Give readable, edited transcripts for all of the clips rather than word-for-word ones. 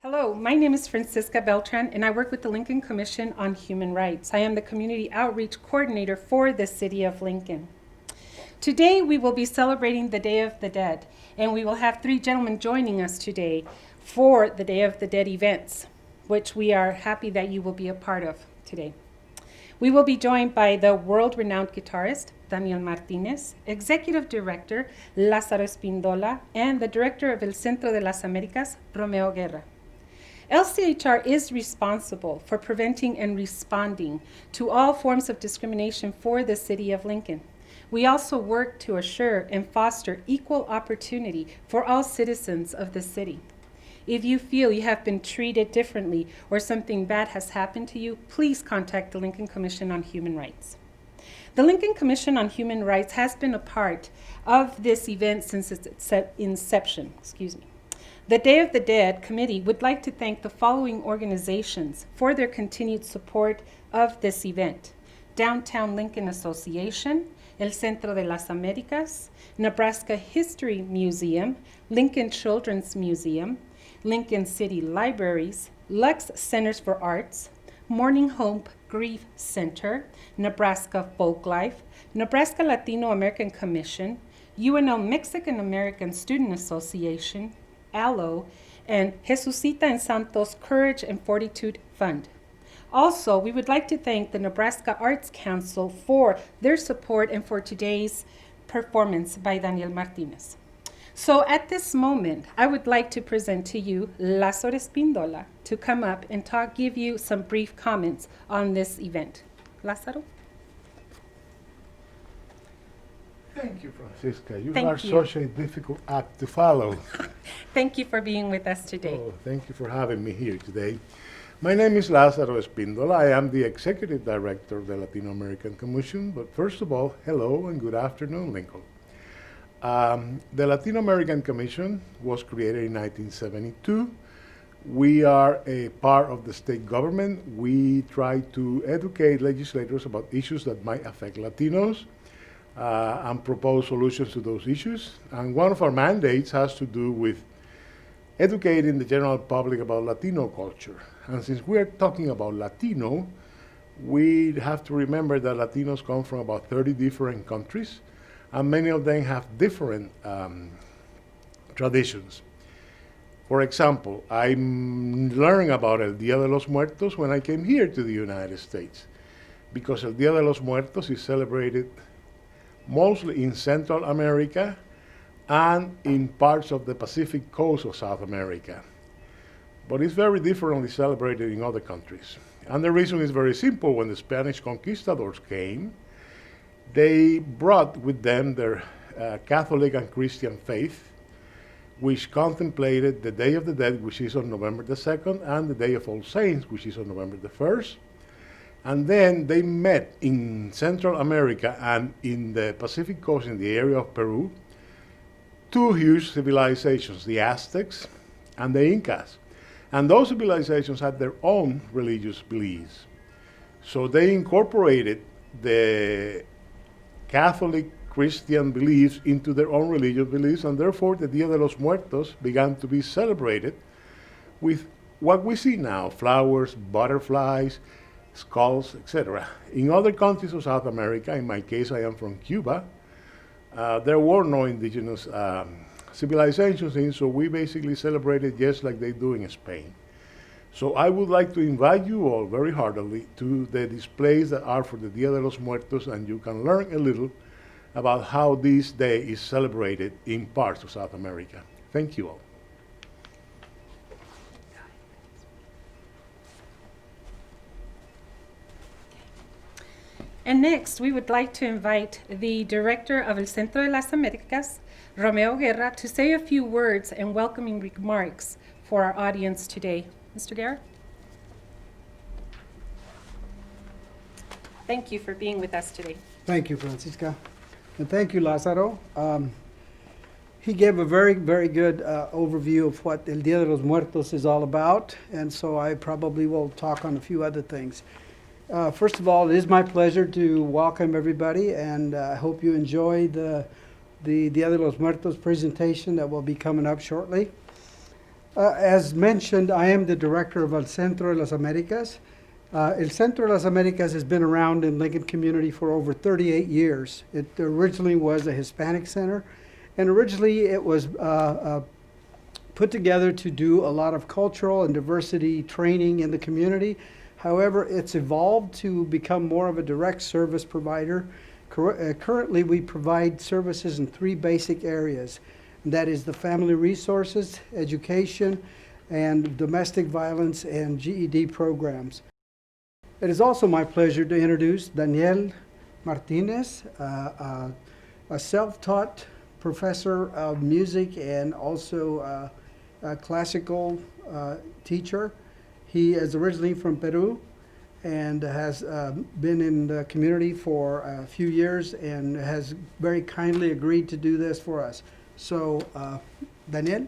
Hello, my name is Francisca Beltran, and I work with the Lincoln Commission on Human Rights. I am the Community Outreach Coordinator for the City of Lincoln. Today, we will be celebrating the Day of the Dead, and we will have three gentlemen joining us today for the Day of the Dead events, which we are happy that you will be a part of today. We will be joined by the world-renowned guitarist, Daniel Martinez, Executive Director, Lázaro Espíndola, and the Director of El Centro de las Américas, Romeo Guerra. LCHR is responsible for preventing and responding to all forms of discrimination for the City of Lincoln. We also work to assure and foster equal opportunity for all citizens of the city. If you feel you have been treated differently or something bad has happened to you, please contact the Lincoln Commission on Human Rights. The Lincoln Commission on Human Rights has been a part of this event since its inception. The Day of the Dead Committee would like to thank the following organizations for their continued support of this event: Downtown Lincoln Association, El Centro de las Américas, Nebraska History Museum, Lincoln Children's Museum, Lincoln City Libraries, Lux Centers for Arts, Morning Hope Grief Center, Nebraska Folklife, Nebraska Latino American Commission, UNL Mexican American Student Association, ALO, and Jesucita and Santos Courage and Fortitude Fund. Also, we would like to thank the Nebraska Arts Council for their support and for today's performance by Daniel Martinez. So at this moment, I would like to present to you Lázaro Espíndola to come up and give you some brief comments on this event. Lázaro? Thank you, Francisca. You Thank are you. such a difficult act to follow. Thank you for being with us today. Oh, thank you for having me here today. My name is Lázaro Espíndola. I am the Executive Director of the Latino American Commission. But first of all, hello and good afternoon, Lincoln. The Latino American Commission was created in 1972. We are a part of the state government. We try to educate legislators about issues that might affect Latinos and propose solutions to those issues. And one of our mandates has to do with educating the general public about Latino culture. And since we're talking about Latino, we have to remember that Latinos come from about 30 different countries, and many of them have different traditions. For example, I learned about El Día de los Muertos when I came here to the United States, because El Día de los Muertos is celebrated mostly in Central America and in parts of the Pacific coast of South America. But it's very differently celebrated in other countries. And the reason is very simple. When the Spanish conquistadors came, they brought with them their Catholic and Christian faith, which contemplated the Day of the Dead, which is on November the 2nd, and the Day of All Saints, which is on November the 1st. And then they met in Central America and in the Pacific coast in the area of Peru, two huge civilizations, the Aztecs and the Incas. And those civilizations had their own religious beliefs. So they incorporated the Catholic Christian beliefs into their own religious beliefs, and therefore the Dia de los Muertos began to be celebrated with what we see now: flowers, butterflies, skulls, etc. In other countries of South America, in my case I am from Cuba, there were no indigenous civilizations in, so we basically celebrated just like they do in Spain. So I would like to invite you all very heartily to the displays that are for the Dia de los Muertos, and you can learn a little about how this day is celebrated in parts of South America. Thank you all. And next, we would like to invite the Director of El Centro de las Américas, Romeo Guerra, to say a few words and welcoming remarks for our audience today. Mr. Guerra? Thank you for being with us today. Thank you, Francisca. And thank you, Lázaro. He gave a very, very good overview of what El Día de los Muertos is all about, and so I probably will talk on a few other things. First of all, it is my pleasure to welcome everybody, and I hope you enjoy the Dia de los Muertos presentation that will be coming up shortly. As mentioned, I am the director of El Centro de las Americas. El Centro de las Americas has been around in Lincoln community for over 38 years. It originally was a Hispanic center, and originally it was put together to do a lot of cultural and diversity training in the community. However, it's evolved to become more of a direct service provider. Currently, we provide services in 3 basic areas. And that is the family resources, education, and domestic violence and GED programs. It is also my pleasure to introduce Daniel Martinez, a self-taught professor of music and also a classical teacher. He is originally from Peru and has been in the community for a few years and has very kindly agreed to do this for us. So, Daniel?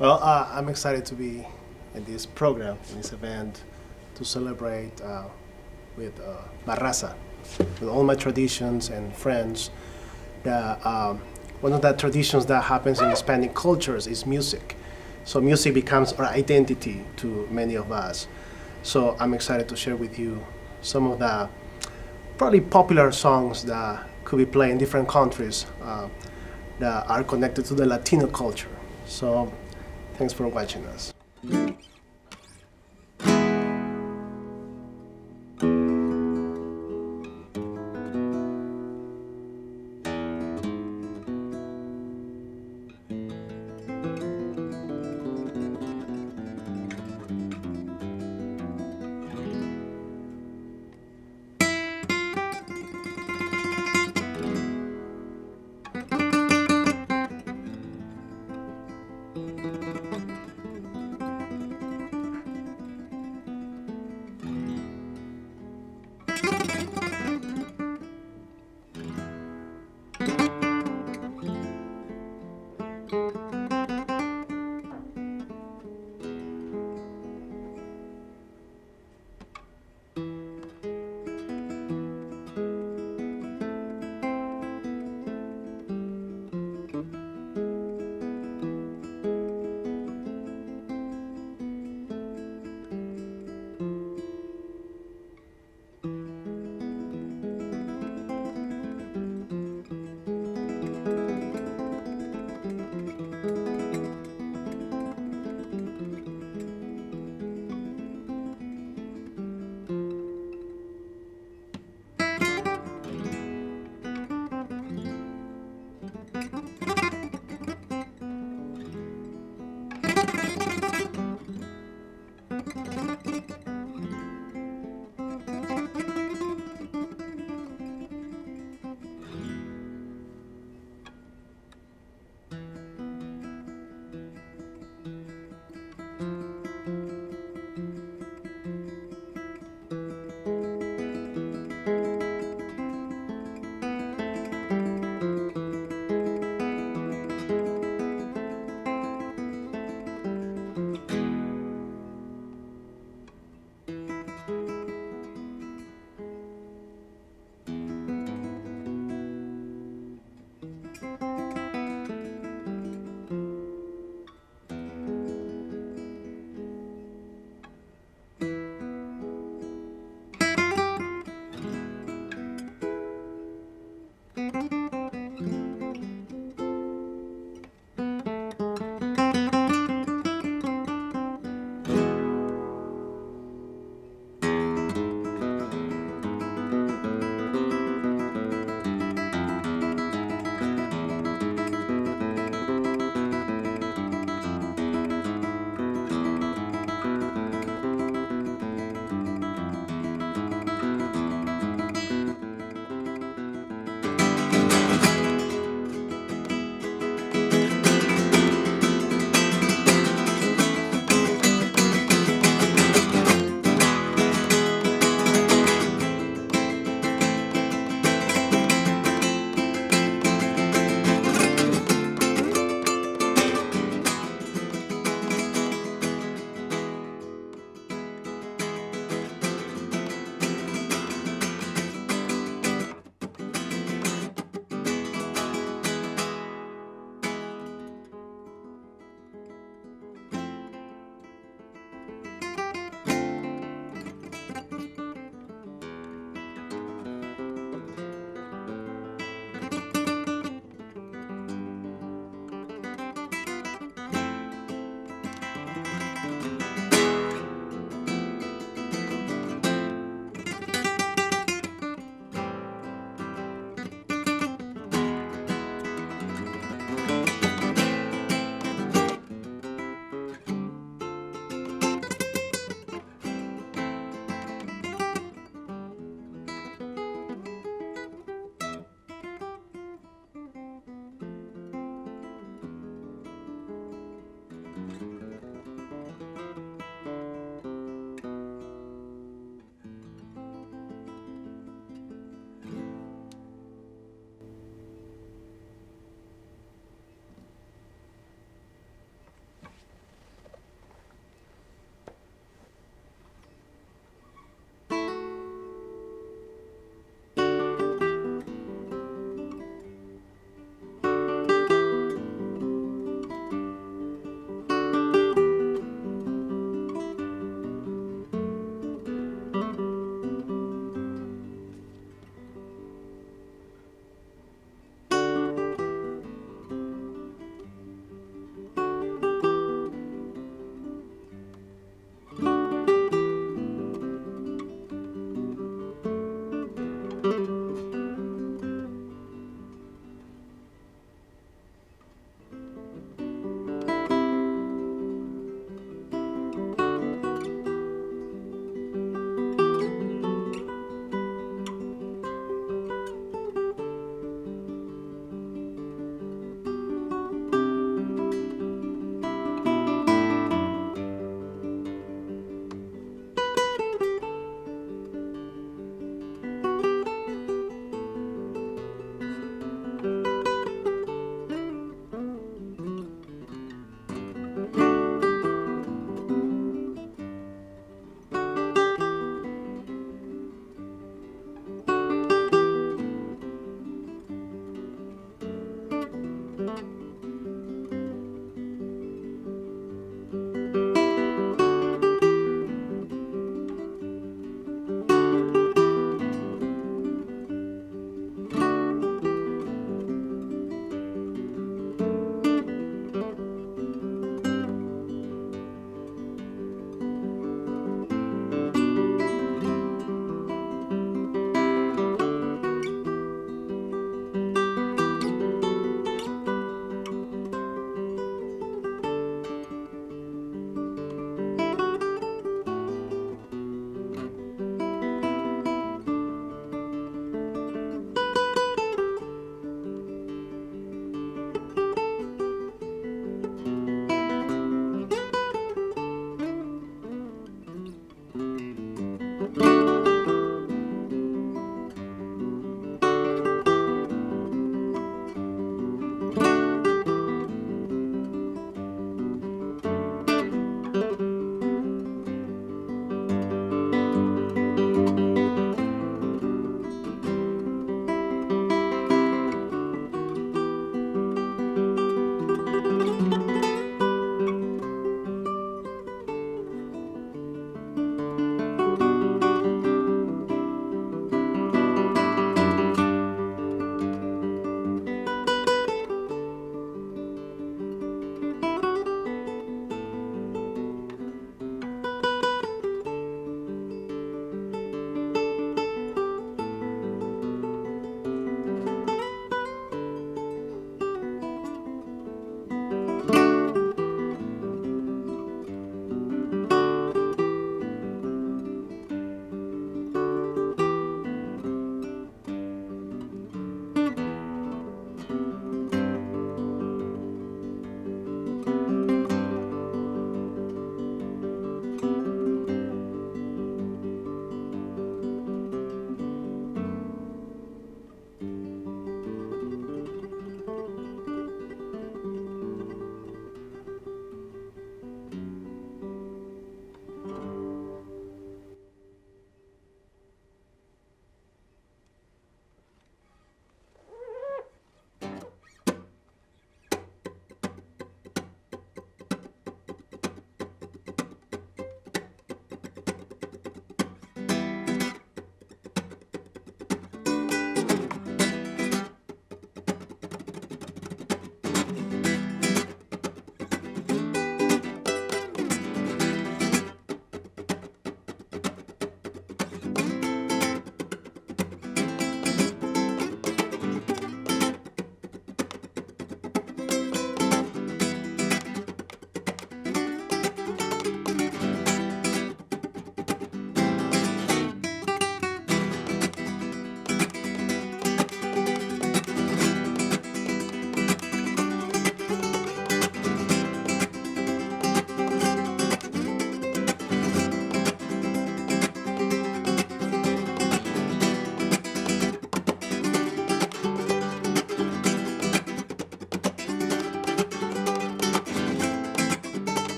Well, I'm excited to be in this program, in this event, to celebrate with La Raza, with all my traditions and friends that one of the traditions that happens in Hispanic cultures is music. So music becomes our identity to many of us. So I'm excited to share with you some of the probably popular songs that could be played in different countries that are connected to the Latino culture. So thanks for watching us.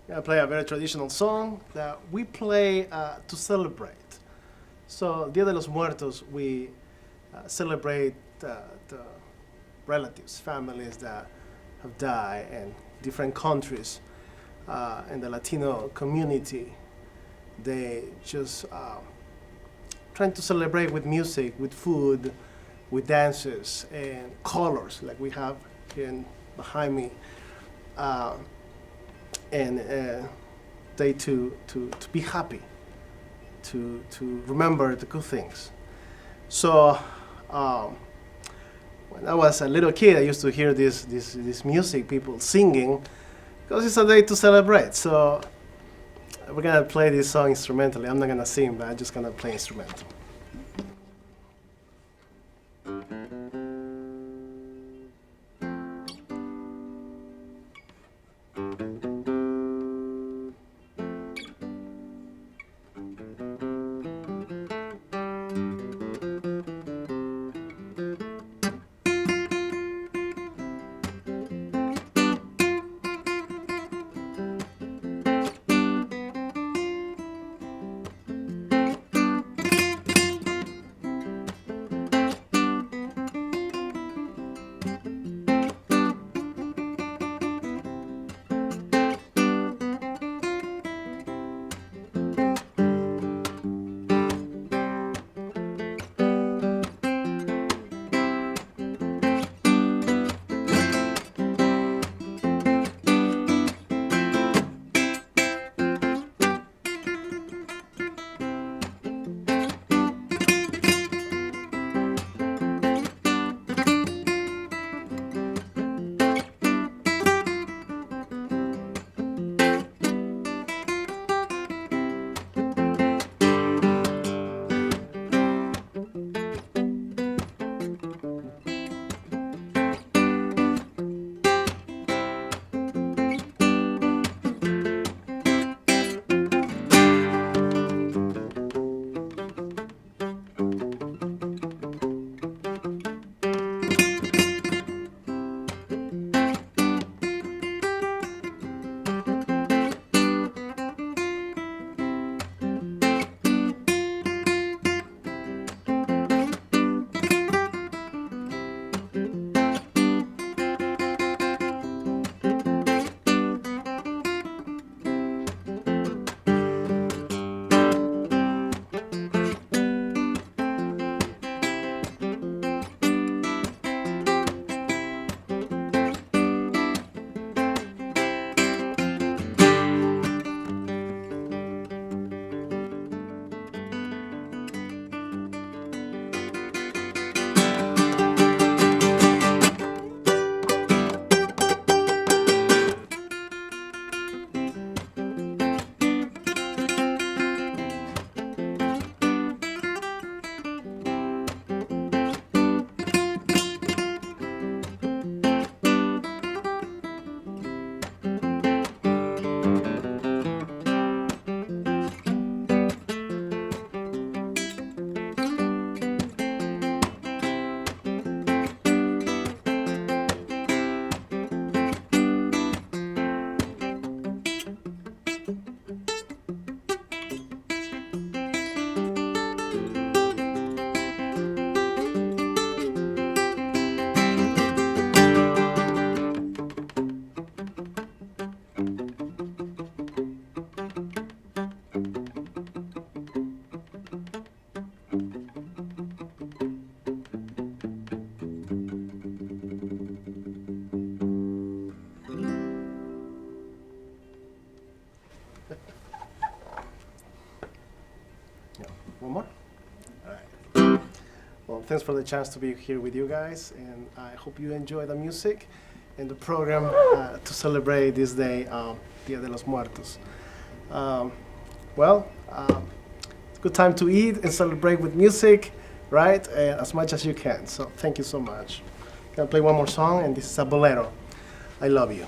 gonna play a very traditional song that we play to celebrate. So, Dia de los Muertos, we celebrate the relatives, families that have died in different countries. In the Latino community, they just trying to celebrate with music, with food, with dances and colors, like we have here behind me, and they to be happy, to remember the good things. So when I was a little kid, I used to hear this music, people singing, because it's a day to celebrate. So we're gonna play this song instrumentally. I'm not gonna sing, but I'm just gonna play instrumental. One more? All right. Well, thanks for the chance to be here with you guys, and I hope you enjoy the music and the program to celebrate this day, Dia de los Muertos. It's a good time to eat and celebrate with music, right? As much as you can. So thank you so much. I'm gonna play one more song, and this is a bolero. I love you.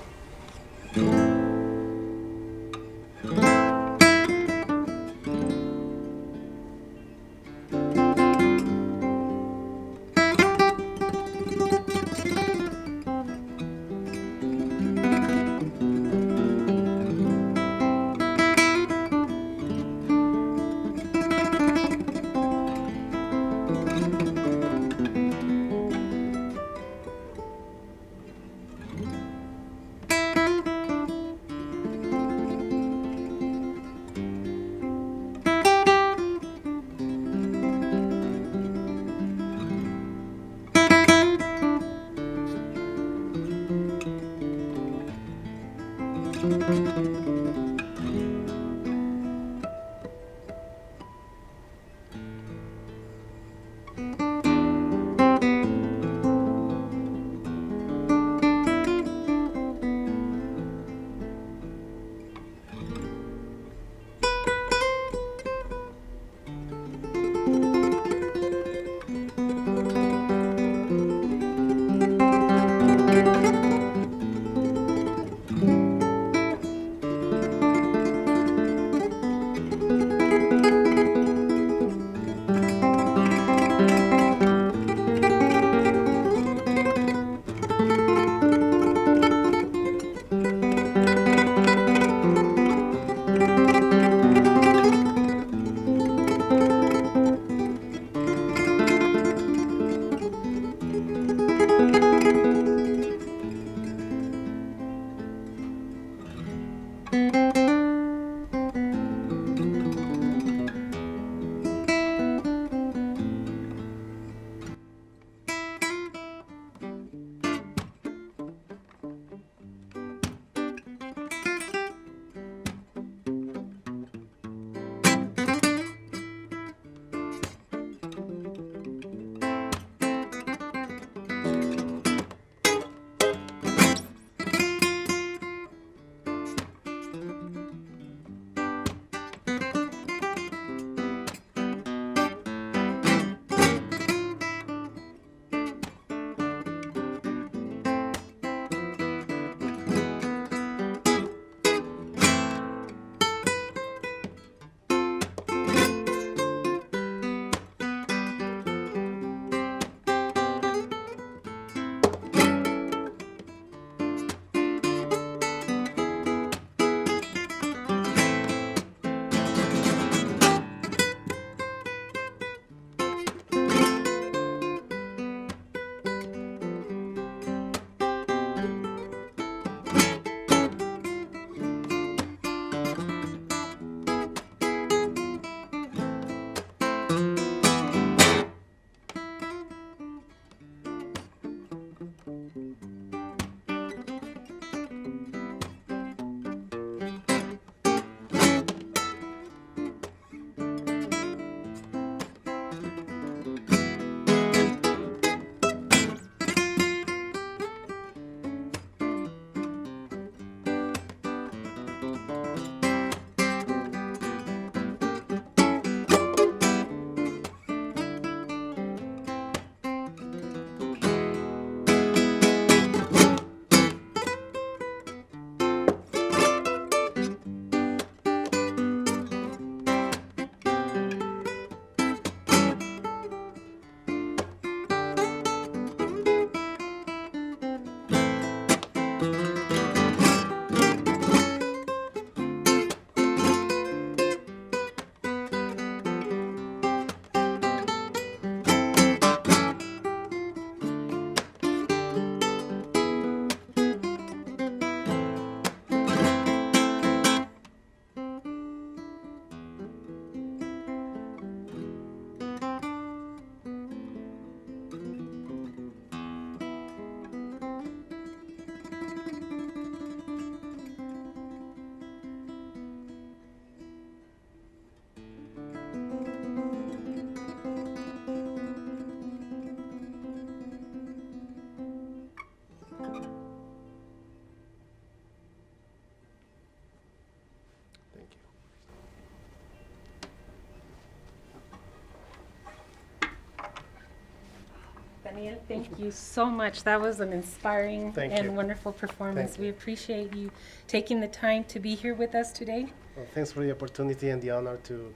Daniel, thank you so much. That was an inspiring Thank and you. wonderful performance. Thank you. We appreciate you taking the time to be here with us today. Well, thanks for the opportunity and the honor to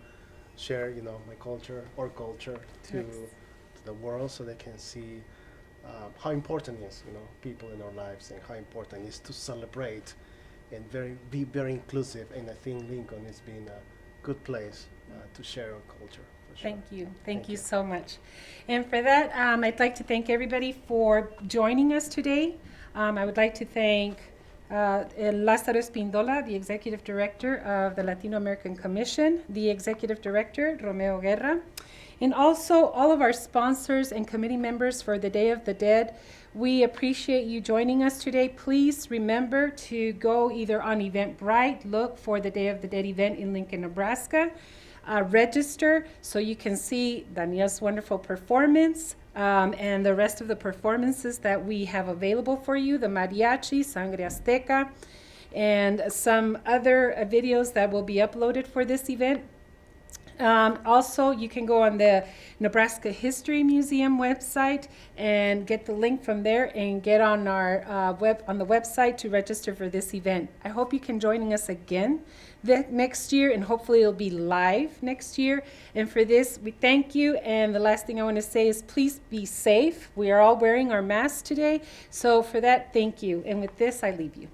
share, my culture, our culture, to Yes. the world, so they can see how important is, people in our lives, and how important it is to celebrate and be very inclusive. And I think Lincoln has been a good place to share our culture. For sure. Thank you. Thank Thank you you. so much. And for that, I'd like to thank everybody for joining us today. I would like to thank Lázaro Espíndola, the Executive Director of the Latino American Commission, the Executive Director, Romeo Guerra, and also all of our sponsors and committee members for the Day of the Dead. We appreciate you joining us today. Please remember to go either on Eventbrite, look for the Day of the Dead event in Lincoln, Nebraska, register so you can see Daniel's wonderful performance and the rest of the performances that we have available for you, the Mariachi, Sangre Azteca, and some other videos that will be uploaded for this event. Also, you can go on the Nebraska History Museum website and get the link from there and get on our on the website to register for this event. I hope you can join us again next year, and hopefully it'll be live next year. And for this, we thank you. And the last thing I want to say is please be safe. We are all wearing our masks today. So for that, thank you. And with this, I leave you.